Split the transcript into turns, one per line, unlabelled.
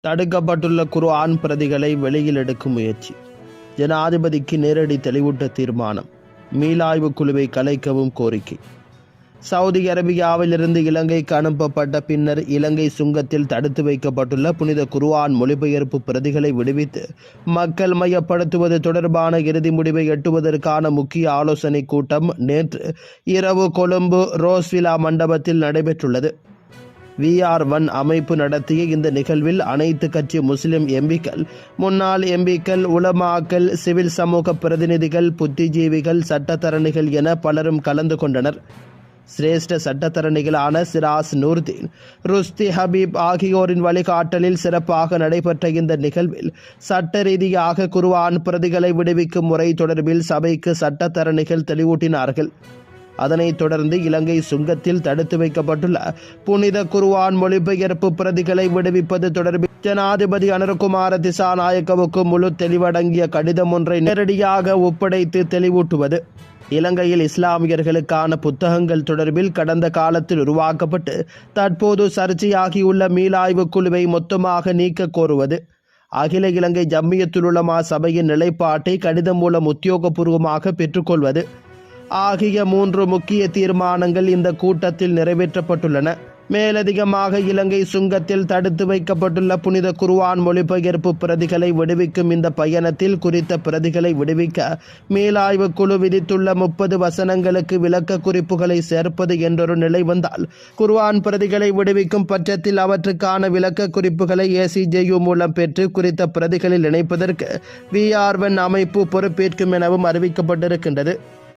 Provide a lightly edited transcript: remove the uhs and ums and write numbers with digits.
தடுக்கப்பட்டுள்ள குர்ஆன் பிரதிகளை வெளியில் எடுக்கும் முயற்சி. ஜனாதிபதிக்கு நேரடி தெளிவூட்ட தீர்மானம். மீளாய்வு குழுவை கலைக்கவும் கோரிக்கை. சவுதி அரேபியாவிலிருந்து இலங்கைக்கு அனுப்பப்பட்ட பின்னர் இலங்கை சுங்கத்தில் தடுத்து வைக்கப்பட்டுள்ள புனித குர்ஆன் மொழிபெயர்ப்பு பிரதிகளை விடுவித்து மக்கள் மையப்படுத்துவது தொடர்பான இறுதி முடிவை எட்டுவதற்கான முக்கிய ஆலோசனை கூட்டம் நேற்று இரவு கொழும்பு ரோஸ்விலா மண்டபத்தில் நடைபெற்றுள்ளது. VR1 அமைப்பு நடத்திய இந்த நிகழ்வில் அனைத்து கட்சி முஸ்லிம் எம்பிக்கள், முன்னாள் எம்பிக்கள், உலமாக்கள், சிவில் சமூக பிரதிநிதிகள், புத்திஜீவிகள், சட்டத்தரணிகள் என பலரும் கலந்து கொண்டனர். சிரேஷ்ட சட்டத்தரணிகளான சிராஸ் நூர்தீன், ருஸ்தி ஹபீப் ஆகியோரின் வழிகாட்டலில் சிறப்பாக நடைபெற்ற இந்த நிகழ்வில் சட்ட ரீதியாக குர்ஆன் பிரதிகளை விடுவிக்கும் முறை தொடர்பில் சபைக்கு சட்டத்தரணிகள் தெளிவூட்டினார்கள். அதனைத் தொடர்ந்து இலங்கை சுங்கத்தில் தடுத்து வைக்கப்பட்டுள்ள புனித குர்ஆன் மொழிபெயர்ப்பு பிரதிகளை விடுவிப்பது தொடர்பில் ஜனாதிபதி அனுரகுமார திசாநாயக்கவுக்கு முழு தெளிவடங்கிய கடிதம் ஒன்றை நேரடியாக ஒப்படைத்து தெளிவூட்டுவது. இலங்கையில் இஸ்லாமியர்களுக்கான புத்தகங்கள் தொடர்பில் கடந்த காலத்தில் உருவாக்கப்பட்டு தற்போது சர்ச்சையாகியுள்ள மீளாய்வு குழுவை மொத்தமாக நீக்க கோருவது. அகில இலங்கை ஜம்மியத்துல் உலமா சபையின் நிலைப்பாட்டை கடிதம் மூலம் உத்தியோகபூர்வமாக பெற்றுக்கொள்வது ஆகிய 3 முக்கிய தீர்மானங்கள் இந்த கூட்டத்தில் நிறைவேற்றப்பட்டுள்ளன. மேலதிகமாக இலங்கை சுங்கத்தில் தடுத்து வைக்கப்பட்டுள்ள புனித குர்ஆன் மொழிபெயர்ப்பு பிரதிகளை விடுவிக்கும் இந்த பயணத்தில் குறித்த பிரதிகளை விடுவிக்க மீளாய்வு குழு விதித்துள்ள 30 வசனங்களுக்கு விளக்க குறிப்புகளை சேர்ப்பது என்றொரு நிலை வந்தால், குர்ஆன் பிரதிகளை விடுவிக்கும் பட்சத்தில் அவற்றுக்கான விளக்க குறிப்புகளை ACJU மூலம் பெற்று குறித்த பிரதிகளில் இணைப்பதற்கு VR1 அமைப்பு பொறுப்பேற்கும் எனவும் அறிவிக்கப்பட்டிருக்கின்றது.